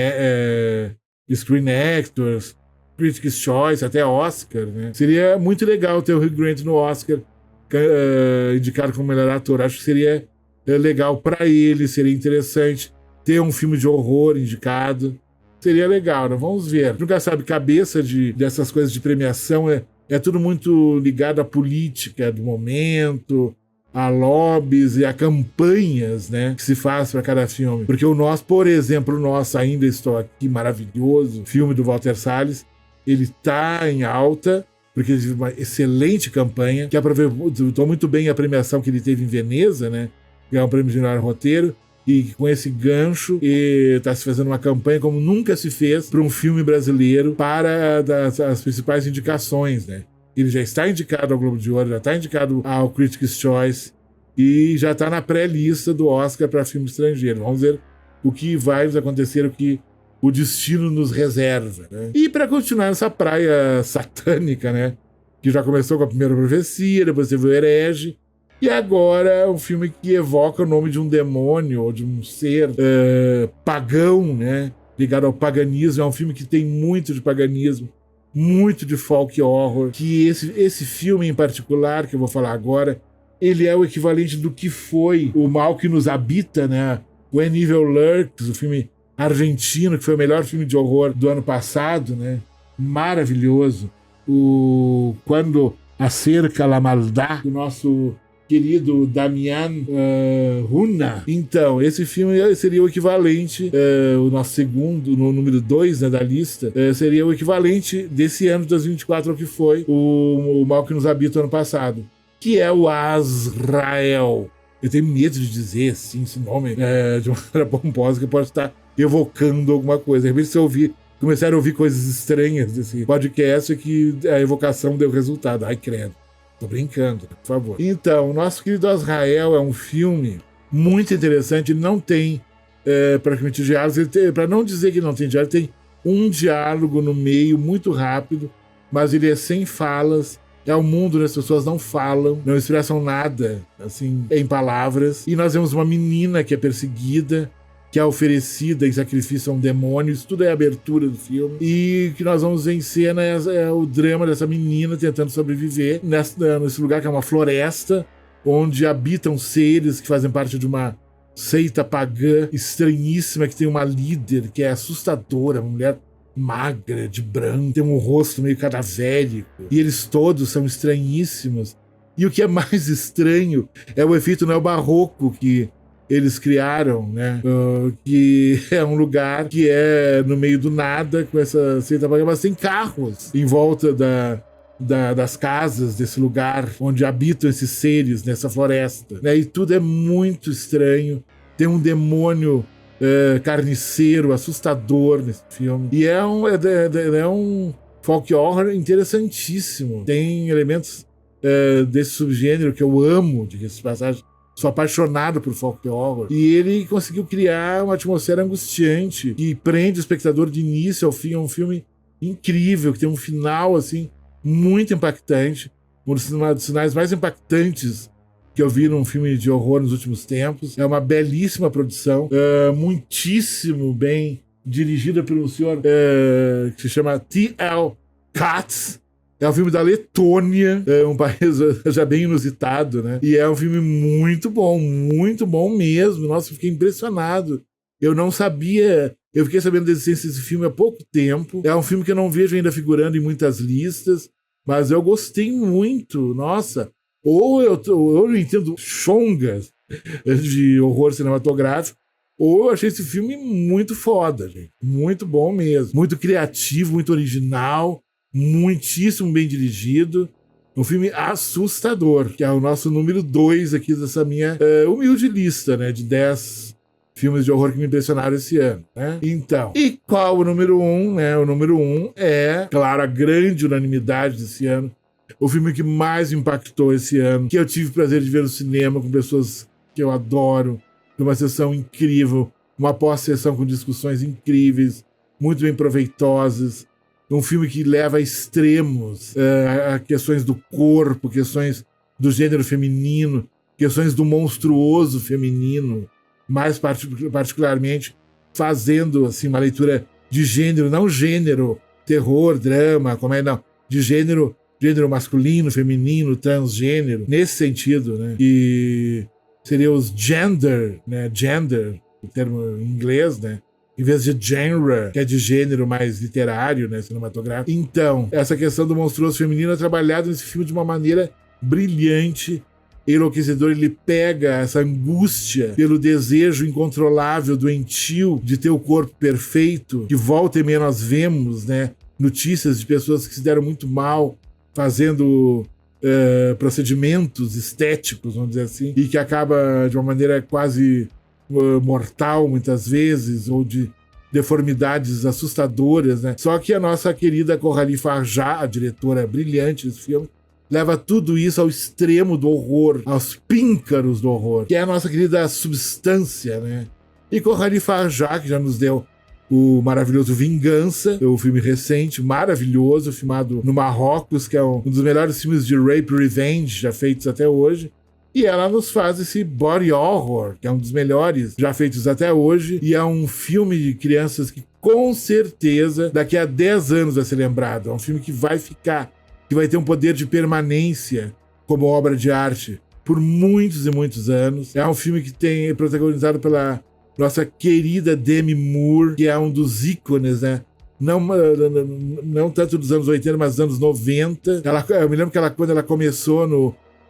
Actors, Critics' Choice, até Oscar, né? Seria muito legal ter o Hugh Grant no Oscar indicado como melhor ator. Acho que seria legal para ele, seria interessante ter um filme de horror indicado, seria legal, né? Vamos ver. Nunca sabe, cabeça dessas coisas de premiação é tudo muito ligado à política do momento, a lobbies e a campanhas, né, que se faz para cada filme. Porque por exemplo, o nosso Ainda Estou Aqui, maravilhoso filme do Walter Salles, ele tá em alta, porque ele teve uma excelente campanha, que aproveitou muito bem a premiação que ele teve em Veneza, né, ganhar um prêmio de melhor roteiro, e com esse gancho está se fazendo uma campanha como nunca se fez para um filme brasileiro para as principais indicações, né? Ele já está indicado ao Globo de Ouro, já está indicado ao Critics' Choice e já está na pré-lista do Oscar para filme estrangeiro. Vamos ver o que vai nos acontecer, o que o destino nos reserva, né? E para continuar nessa praia satânica, né, que já começou com a primeira profecia, depois teve o Herege, e agora é um filme que evoca o nome de um demônio ou de um ser pagão, né, ligado ao paganismo. É um filme que tem muito de paganismo, muito de folk horror, que esse filme em particular, que eu vou falar agora, ele é o equivalente do que foi O Mal que Nos Habita, né, When Evil Lurks, o filme argentino, que foi o melhor filme de horror do ano passado, né, maravilhoso. Quando Acerca la Maldad, do nosso querido Damian Runa. Então, esse filme seria o equivalente, o nosso segundo, no número 2, né, da lista, seria o equivalente desse ano de 2024 ao que foi o Mal que Nos Habita ano passado, que é o Azrael. Eu tenho medo de dizer assim esse nome de uma maneira pomposa, que pode estar evocando alguma coisa. De repente, se começaram a ouvir coisas estranhas desse podcast, que a evocação deu resultado. Ai, credo. Tô brincando, por favor. Então, o nosso querido Azrael é um filme muito interessante. Ele não tem praticamente diálogos. Para não dizer que não tem diálogo, tem um diálogo no meio, muito rápido, mas ele é sem falas. É um mundo onde as pessoas não falam, não expressam nada, assim, em palavras. E nós vemos uma menina que é perseguida, que é oferecida em sacrifício a um demônio. Isso tudo é a abertura do filme. E o que nós vamos ver em cena é o drama dessa menina tentando sobreviver nesse lugar que é uma floresta, onde habitam seres que fazem parte de uma seita pagã estranhíssima, que tem uma líder que é assustadora, uma mulher magra, de branco, tem um rosto meio cadavérico. E eles todos são estranhíssimos. E o que é mais estranho é o efeito neobarroco que eles criaram, né? Que é um lugar que é no meio do nada, com essa seita pagã, mas tem carros em volta das casas desse lugar onde habitam esses seres nessa floresta, né? E tudo é muito estranho. Tem um demônio carniceiro, assustador nesse filme. E é um folk horror interessantíssimo. Tem elementos desse subgênero que eu amo, diga-se de passagem. Sou apaixonado por folk horror. E ele conseguiu criar uma atmosfera angustiante que prende o espectador de início ao fim. É um filme incrível, que tem um final, assim, muito impactante. Um dos sinais mais impactantes que eu vi num filme de horror nos últimos tempos. É uma belíssima produção, muitíssimo bem dirigida por um senhor que se chama T.L. Katz. É um filme da Letônia, um país já bem inusitado, né? E é um filme muito bom mesmo. Nossa, eu fiquei impressionado. Eu não sabia, eu fiquei sabendo da existência desse filme há pouco tempo. É um filme que eu não vejo ainda figurando em muitas listas, mas eu gostei muito. Nossa, ou eu entendo chongas de horror cinematográfico, ou eu achei esse filme muito foda, gente. Muito bom mesmo. Muito criativo, muito original, muitíssimo bem dirigido. Um filme assustador, que é o nosso número 2 aqui dessa minha humilde lista, né, de 10 filmes de horror que me impressionaram esse ano, né? Então, e qual o número 1, né? O número 1 é, claro, a grande unanimidade desse ano, o filme que mais impactou esse ano, que eu tive o prazer de ver no cinema com pessoas que eu adoro, uma sessão incrível, uma pós-sessão com discussões incríveis, muito bem proveitosas, um filme que leva a extremos, a questões do corpo, questões do gênero feminino, questões do monstruoso feminino, mais particularmente fazendo assim, uma leitura de gênero, não gênero, terror, drama, comédia, não, de gênero masculino, feminino, transgênero, nesse sentido, né? E seria os gender, né? Gender, o termo em inglês, né? Em vez de genre, que é de gênero mais literário, né, cinematográfico. Então, essa questão do monstruoso feminino é trabalhada nesse filme de uma maneira brilhante, enlouquecedora. Ele pega essa angústia pelo desejo incontrolável, doentio, de ter o corpo perfeito, que volta e meia nós vemos, né, notícias de pessoas que se deram muito mal fazendo procedimentos estéticos, vamos dizer assim, e que acaba de uma maneira quase mortal muitas vezes, ou de deformidades assustadoras, né? Só que a nossa querida Coralie Farjat, a diretora brilhante desse filme, leva tudo isso ao extremo do horror, aos píncaros do horror, que é a nossa querida Substância, né? E Coralie Farjat, que já nos deu o maravilhoso Vingança, o filme recente, maravilhoso, filmado no Marrocos, que é um dos melhores filmes de rape revenge já feitos até hoje. E ela nos faz esse body horror, que é um dos melhores já feitos até hoje, e é um filme de crianças que com certeza daqui a 10 anos vai ser lembrado. É um filme que vai ficar, que vai ter um poder de permanência como obra de arte por muitos e muitos anos. É um filme que é protagonizado pela nossa querida Demi Moore, que é um dos ícones, né? Não tanto dos anos 80, mas dos anos 90. Eu me lembro que quando ela começou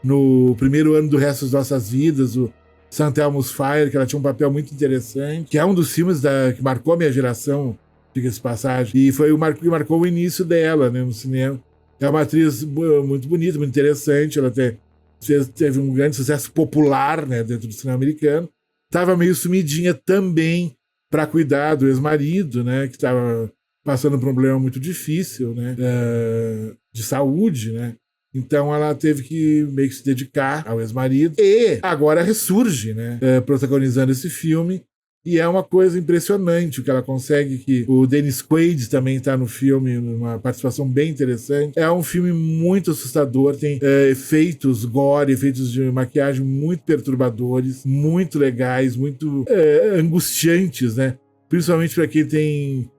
no primeiro ano do Resto das Nossas Vidas, o St. Elmo's Fire, que ela tinha um papel muito interessante, que é um dos filmes que marcou a minha geração, diga-se de passagem, e foi o que marcou o início dela, né, no cinema. É uma atriz muito bonita, muito interessante, ela teve um grande sucesso popular, né, dentro do cinema americano. Estava meio sumidinha também para cuidar do ex-marido, né, que estava passando por um problema muito difícil, né, de saúde, né. Então ela teve que meio que se dedicar ao ex-marido. E agora ressurge, né? Protagonizando esse filme. E é uma coisa impressionante o que ela consegue, que o Dennis Quaid também está no filme, uma participação bem interessante. É um filme muito assustador, tem efeitos gore, efeitos de maquiagem muito perturbadores, muito legais, muito angustiantes, né? Principalmente para quem tem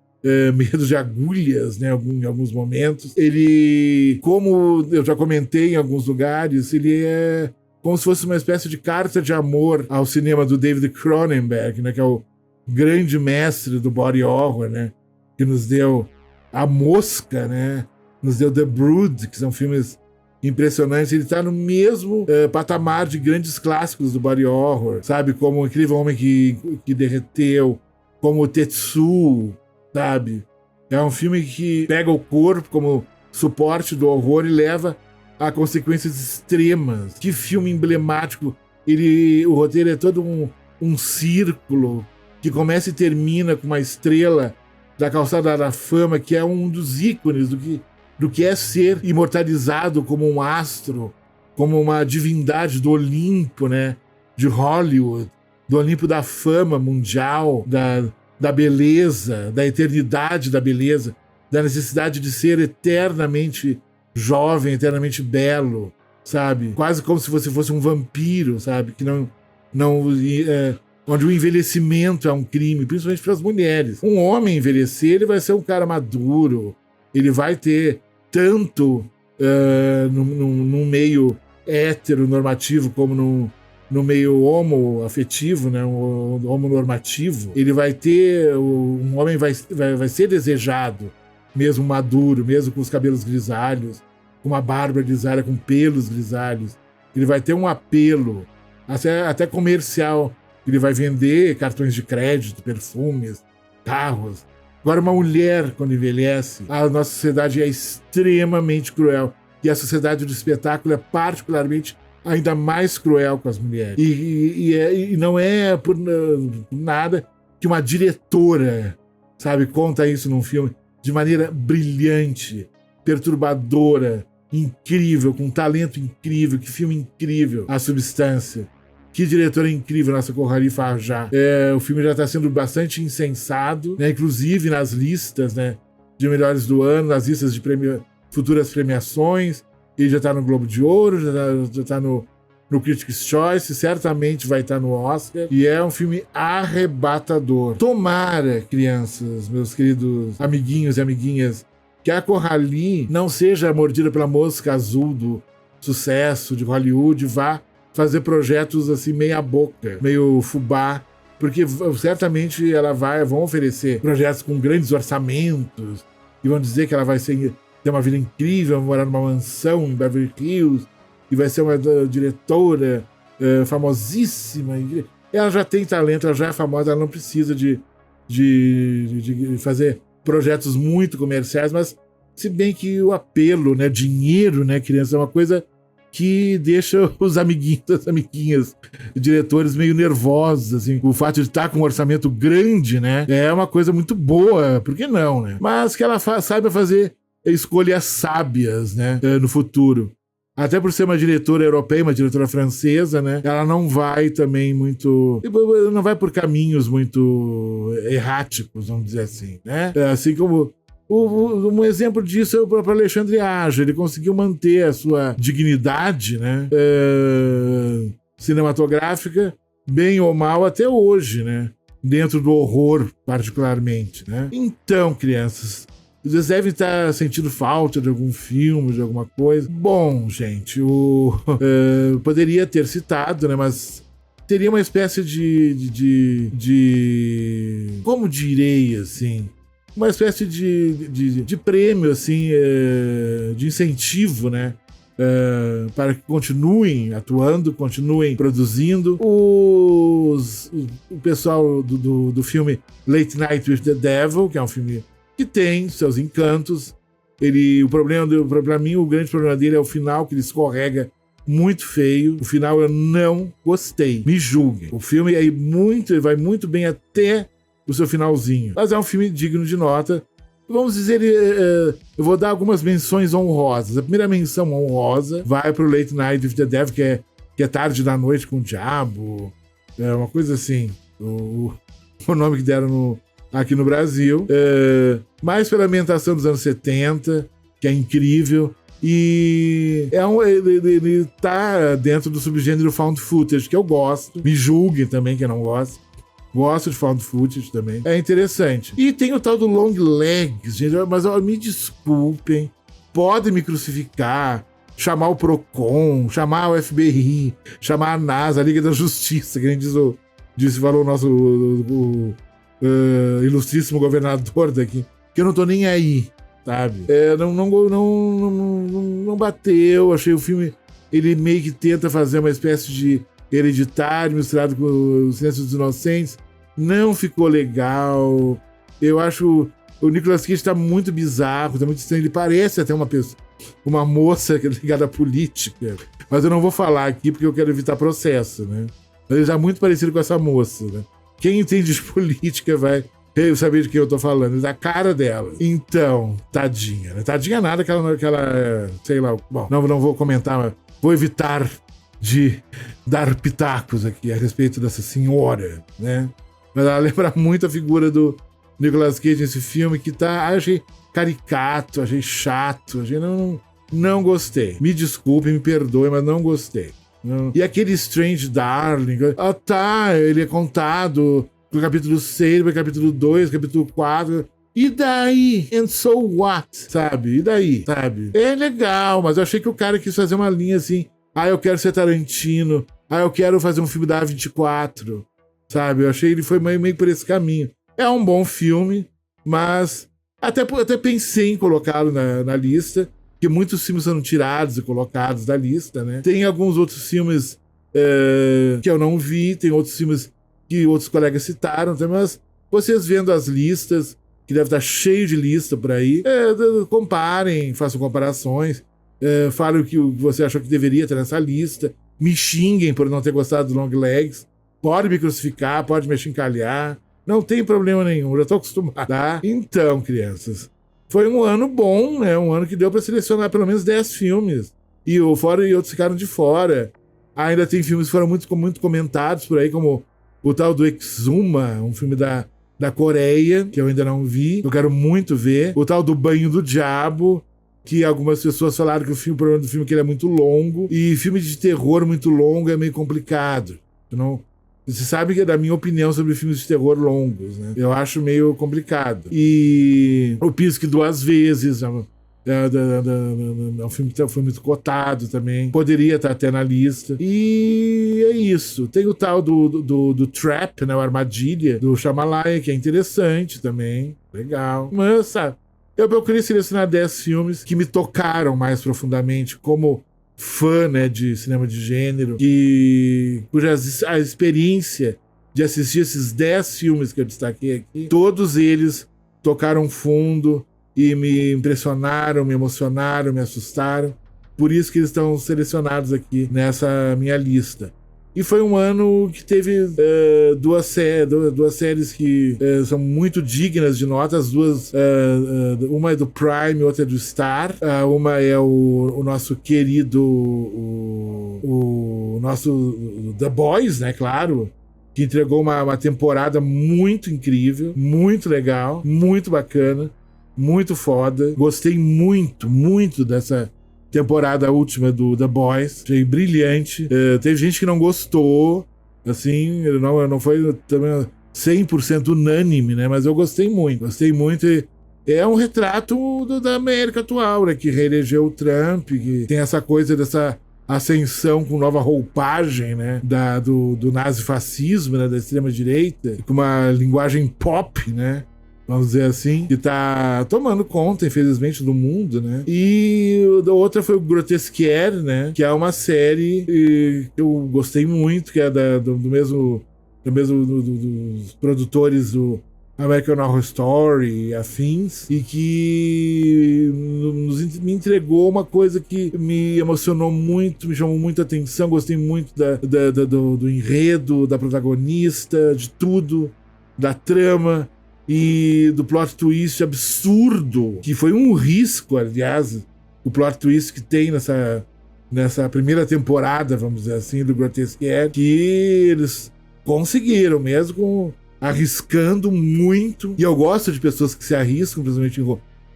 medo de agulhas, né, em alguns momentos. Ele, como eu já comentei em alguns lugares, ele é como se fosse uma espécie de carta de amor ao cinema do David Cronenberg, né, que é o grande mestre do body horror, né, que nos deu A Mosca, né, nos deu The Brood, que são filmes impressionantes. Ele está no mesmo patamar de grandes clássicos do body horror, sabe, como O Incrível Homem que Derreteu, como o Tetsuo, sabe? É um filme que pega o corpo como suporte do horror e leva a consequências extremas. Que filme emblemático. O roteiro é todo um círculo que começa e termina com uma estrela da Calçada da Fama, que é um dos ícones do que é ser imortalizado como um astro, como uma divindade do Olimpo, né? De Hollywood, do Olimpo da fama mundial, da beleza, da eternidade da beleza, da necessidade de ser eternamente jovem, eternamente belo, sabe? Quase como se você fosse um vampiro, sabe? Que onde o envelhecimento é um crime, principalmente para as mulheres. Um homem envelhecer, ele vai ser um cara maduro, ele vai ter tanto num meio heteronormativo como no meio homoafetivo, né, homonormativo, ele vai ter, um homem vai ser desejado, mesmo maduro, mesmo com os cabelos grisalhos, com uma barba grisalha, com pelos grisalhos. Ele vai ter um apelo, até comercial. Ele vai vender cartões de crédito, perfumes, carros. Agora, uma mulher, quando envelhece, a nossa sociedade é extremamente cruel. E a sociedade do espetáculo é particularmente ainda mais cruel com as mulheres. E não é por nada que uma diretora, sabe, conta isso num filme de maneira brilhante, perturbadora, incrível, com um talento incrível, que filme incrível, A Substância. Que diretora incrível, nossa Coralie Farjat. O filme já está sendo bastante incensado, né, inclusive nas listas, né, de melhores do ano, nas listas de futuras premiações. Ele já está no Globo de Ouro, já está no Critics' Choice, certamente vai estar no Oscar. E é um filme arrebatador. Tomara, crianças, meus queridos amiguinhos e amiguinhas, que a Coralie não seja mordida pela mosca azul do sucesso de Hollywood, vá fazer projetos assim meia boca, meio fubá, porque certamente vão oferecer projetos com grandes orçamentos e vão dizer que ela vai ter uma vida incrível, vai morar numa mansão em Beverly Hills e vai ser uma diretora famosíssima. Ela já tem talento, ela já é famosa, ela não precisa de fazer projetos muito comerciais, mas se bem que o apelo, né, dinheiro, né, criança, é uma coisa que deixa os amiguinhos, as amiguinhas, diretores meio nervosos, assim. O fato de estar com um orçamento grande, né, é uma coisa muito boa, por que não, né? Mas que ela saiba fazer escolhas sábias, né, no futuro. Até por ser uma diretora europeia, uma diretora francesa, né, ela não vai também não vai por caminhos muito erráticos, vamos dizer assim, né? Assim como um exemplo disso é o próprio Alexandre Aja. Ele conseguiu manter a sua dignidade, né, cinematográfica, bem ou mal, até hoje, né? Dentro do horror, particularmente, né? Então, crianças, vocês devem estar sentindo falta de algum filme, de alguma coisa. Bom, gente, poderia ter citado, né? Mas teria uma espécie de como direi, assim, uma espécie de prêmio, assim, de incentivo, né? Para que continuem atuando, continuem produzindo. O pessoal do filme Late Night with the Devil, que é um filme que tem seus encantos. Pra mim, o grande problema dele é o final, que ele escorrega muito feio. O final eu não gostei. Me julguem. O filme vai muito bem até o seu finalzinho. Mas é um filme digno de nota. Vamos dizer, eu vou dar algumas menções honrosas. A primeira menção honrosa vai pro Late Night with the Devil, que é Tarde da Noite com o Diabo. É uma coisa assim. O nome que deram aqui no Brasil. Mais pela ambientação dos anos 70, que é incrível. E ele tá dentro do subgênero found footage, que eu gosto. Me julguem também, quem não gosta. Gosto de found footage também. É interessante. E tem o tal do Long Legs, gente. Mas me desculpem. Podem me crucificar, chamar o Procon, chamar o FBI, chamar a NASA, a Liga da Justiça, que a gente falou o nosso ilustríssimo governador daqui, que eu não tô nem aí, sabe? Não bateu. Achei o filme, ele meio que tenta fazer uma espécie de Hereditário misturado com o Silêncio dos Inocentes. Não ficou legal. Eu acho o Nicolas Cage tá muito bizarro, tá muito estranho. Ele parece até uma moça ligada à política, mas eu não vou falar aqui porque eu quero evitar processo, né? Ele tá muito parecido com essa moça, né? Quem entende de política vai Eu sabia de quem eu tô falando, da cara dela. Então, tadinha, né? Tadinha nada que ela, sei lá, bom, não vou comentar, mas vou evitar de dar pitacos aqui a respeito dessa senhora, né? Mas ela lembra muito a figura do Nicolas Cage nesse filme, que achei caricato, achei chato, achei não gostei. Me desculpe, me perdoe, mas não gostei. Não. E aquele Strange Darling, ele é contado do capítulo 6, do capítulo 2, capítulo 4. E daí? And so what? Sabe? E daí? Sabe? É legal, mas eu achei que o cara quis fazer uma linha assim. Eu quero ser Tarantino. Eu quero fazer um filme da A24. Sabe? Eu achei que ele foi meio por esse caminho. É um bom filme, mas até pensei em colocá-lo na lista, porque muitos filmes foram tirados e colocados da lista, né? Tem alguns outros filmes que eu não vi, tem outros filmes que outros colegas citaram também, mas vocês vendo as listas, que deve estar cheio de lista por aí, comparem, façam comparações, falem o que você achou que deveria ter nessa lista, me xinguem por não ter gostado do Long Legs, pode me crucificar, pode me achincalhar, não tem problema nenhum, já tô acostumado, tá? Então, crianças, foi um ano bom, né? Um ano que deu pra selecionar pelo menos 10 filmes. E outros ficaram de fora. Ainda tem filmes que foram muito comentados por aí, como o tal do Exuma, um filme da Coreia, que eu ainda não vi, eu quero muito ver. O tal do Banho do Diabo, que algumas pessoas falaram que o problema do filme é que ele é muito longo. E filme de terror muito longo é meio complicado. Você sabe que é da minha opinião sobre filmes de terror longos, né? Eu acho meio complicado. E o Pisque Duas Vezes é um filme que foi muito cotado também. Poderia estar até na lista. E é isso. Tem o tal do Trap, né? O Armadilha, do Shyamalan, que é interessante também. Legal. Mas, sabe, eu queria selecionar 10 filmes que me tocaram mais profundamente como fã, né, de cinema de gênero, a experiência de assistir esses 10 filmes que eu destaquei aqui, todos eles tocaram fundo e me impressionaram, me emocionaram, me assustaram. Por isso que eles estão selecionados aqui nessa minha lista. E foi um ano que teve duas séries que são muito dignas de nota. As duas, uma é do Prime, outra é do Star. Uma é o nosso querido, o nosso The Boys, né, claro, que entregou uma temporada muito incrível, muito legal, muito bacana, muito foda. Gostei muito dessa temporada última do The Boys, achei brilhante. Teve gente que não gostou, assim, não foi também 100% unânime, né? Mas eu gostei muito e é um retrato da América atual, né? Que reelegeu o Trump, que tem essa coisa dessa ascensão com nova roupagem, né? Do nazifascismo, né? Da extrema-direita, com uma linguagem pop, né? Vamos dizer assim, que tá tomando conta, infelizmente, do mundo, né? E a outra foi o Grotesquier, né? Que é uma série que eu gostei muito, que é dos produtores do American Horror Story e afins, e que me entregou uma coisa que me emocionou muito, me chamou muita atenção, gostei muito do enredo, da protagonista, de tudo, da trama, e do plot twist absurdo, que foi um risco, aliás, o plot twist que tem nessa primeira temporada, vamos dizer assim, do Grotesquier, que eles conseguiram, mesmo arriscando muito. E eu gosto de pessoas que se arriscam, principalmente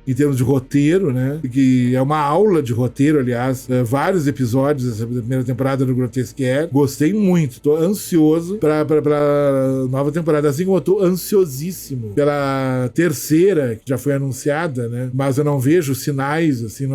em termos de roteiro, né? Que é uma aula de roteiro, aliás. Vários episódios dessa primeira temporada do Grotesquier. Gostei muito. Tô ansioso pra nova temporada. Assim como eu tô ansiosíssimo pela terceira, que já foi anunciada, né? Mas eu não vejo sinais, assim,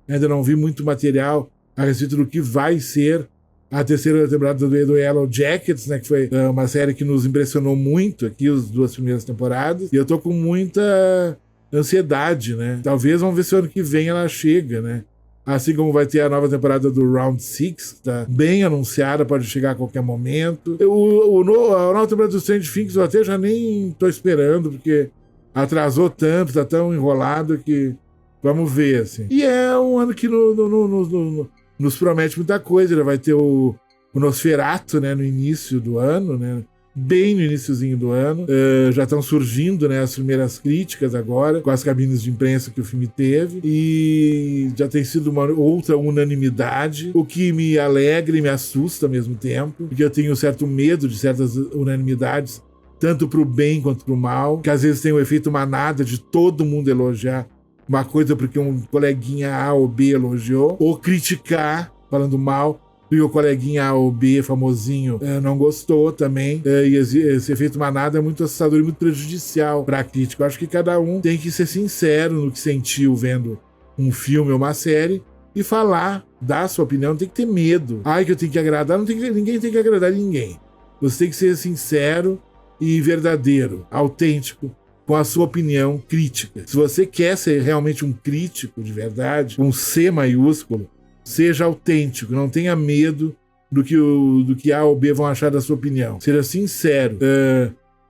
ainda não vi muito material a respeito do que vai ser a terceira temporada do Yellow Jackets, né? Que foi uma série que nos impressionou muito aqui, as duas primeiras temporadas. E eu tô com muita ansiedade, né? Talvez, vamos ver se o ano que vem ela chega, né? Assim como vai ter a nova temporada do Round 6, que tá bem anunciada, pode chegar a qualquer momento. A nova temporada do Stranger Things eu até já nem tô esperando, porque atrasou tanto, tá tão enrolado que vamos ver, assim. E é um ano que nos promete muita coisa. Ele vai ter o Nosferatu, né, no início do ano, né? bem no iniciozinho do ano. Já estão surgindo, né, as primeiras críticas agora, com as cabines de imprensa que o filme teve, e já tem sido uma outra unanimidade, o que me alegra e me assusta ao mesmo tempo, porque eu tenho certo medo de certas unanimidades, tanto pro bem quanto pro mal, que às vezes tem o efeito manada de todo mundo elogiar uma coisa porque um coleguinha A ou B elogiou, ou criticar, falando mal, e o coleguinha A ou B, famosinho, não gostou também. E esse efeito manada é muito assustador e muito prejudicial para a crítica. Eu acho que cada um tem que ser sincero no que sentiu vendo um filme ou uma série e falar, dar a sua opinião. Não tem que ter medo. Ai, que eu tenho que agradar. Ninguém tem que agradar ninguém. Você tem que ser sincero e verdadeiro, autêntico, com a sua opinião crítica. Se você quer ser realmente um crítico de verdade, com C maiúsculo, seja autêntico, não tenha medo do que A ou B vão achar da sua opinião. Seja sincero.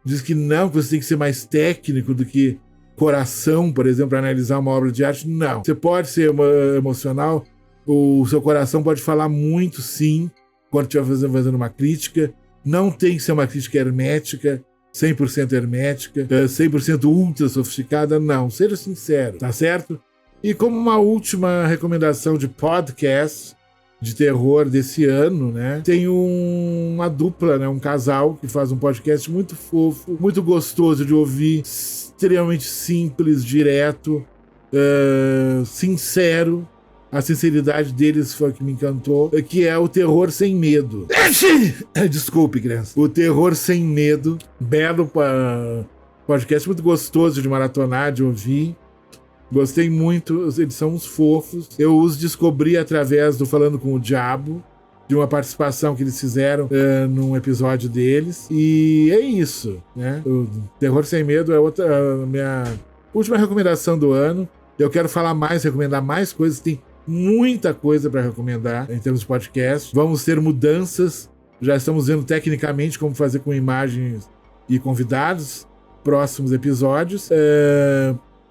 Diz que não, que você tem que ser mais técnico do que coração, por exemplo, para analisar uma obra de arte. Não. Você pode ser emocional, o seu coração pode falar muito, sim, quando estiver fazendo uma crítica. Não tem que ser uma crítica hermética, 100% hermética, 100% ultra sofisticada. Não. Seja sincero, tá certo? E como uma última recomendação de podcast de terror desse ano, né? Tem uma dupla, né? Um casal que faz um podcast muito fofo, muito gostoso de ouvir, extremamente simples, direto, sincero. A sinceridade deles foi o que me encantou, que é o Terror Sem Medo. Desculpe, criança. O Terror Sem Medo, belo podcast, muito gostoso de maratonar, de ouvir. Gostei muito, eles são uns fofos. Eu os descobri através do Falando com o Diabo, de uma participação que eles fizeram num episódio deles. E é isso, né? O Terror Sem Medo é a minha última recomendação do ano. Eu quero falar mais, recomendar mais coisas. Tem muita coisa para recomendar em termos de podcast. Vamos ter mudanças. Já estamos vendo tecnicamente como fazer com imagens e convidados. Próximos episódios.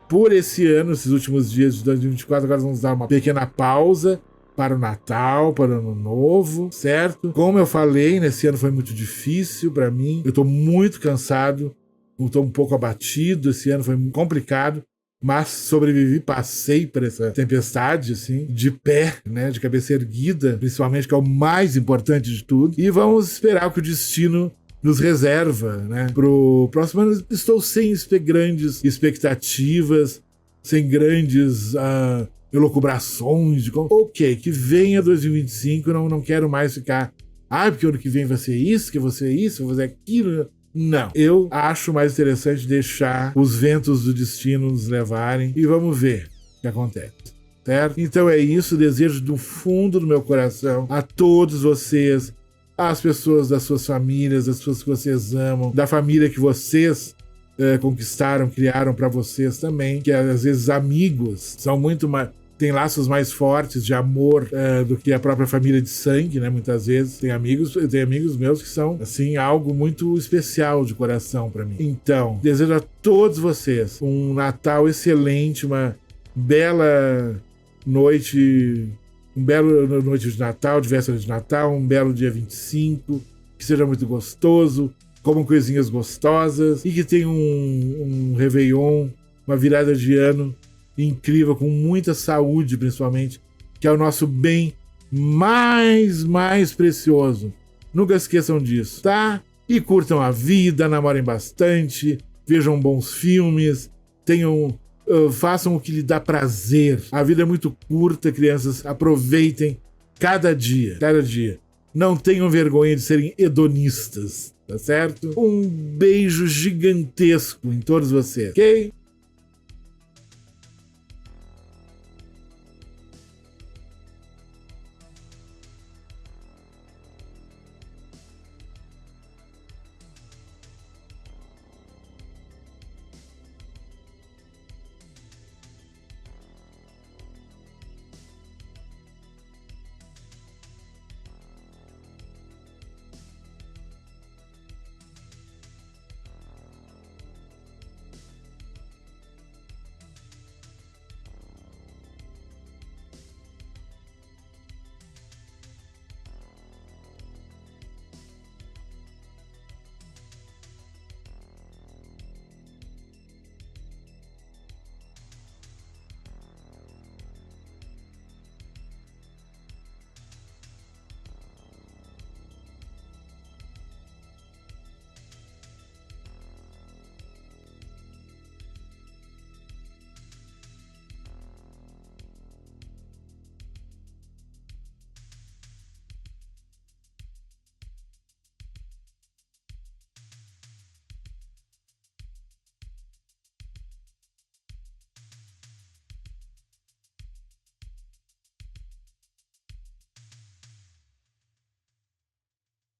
Por esse ano, esses últimos dias de 2024, agora vamos dar uma pequena pausa para o Natal, para o Ano Novo, certo? Como eu falei, nesse ano foi muito difícil para mim. Eu tô muito cansado, tô um pouco abatido. Esse ano foi complicado, mas sobrevivi, passei por essa tempestade, assim, de pé, né? De cabeça erguida, principalmente, que é o mais importante de tudo. E vamos esperar o que o destino nos reserva, né? Pro próximo ano. Estou sem grandes expectativas, sem grandes elucubrações de como... Ok, que venha 2025, não quero mais ficar... porque o ano que vem vai ser isso, que eu vou ser isso, vou fazer aquilo... Não. Eu acho mais interessante deixar os ventos do destino nos levarem e vamos ver o que acontece, certo? Então é isso, desejo do fundo do meu coração a todos vocês, as pessoas das suas famílias, as pessoas que vocês amam, da família que vocês conquistaram, criaram para vocês também, que às vezes amigos são muito mais... Tem laços mais fortes de amor do que a própria família de sangue, né? Muitas vezes tem amigos meus que são, assim, algo muito especial de coração para mim. Então, desejo a todos vocês um Natal excelente, uma bela noite, noite de Natal, de véspera de Natal, um belo dia 25, que seja muito gostoso, comam coisinhas gostosas e que tenha um Réveillon, uma virada de ano incrível, com muita saúde, principalmente, que é o nosso bem mais precioso. Nunca esqueçam disso, tá? E curtam a vida, namorem bastante, vejam bons filmes, façam o que lhe dá prazer. A vida é muito curta, crianças, aproveitem cada dia. Não tenham vergonha de serem hedonistas, tá certo? Um beijo gigantesco em todos vocês, ok?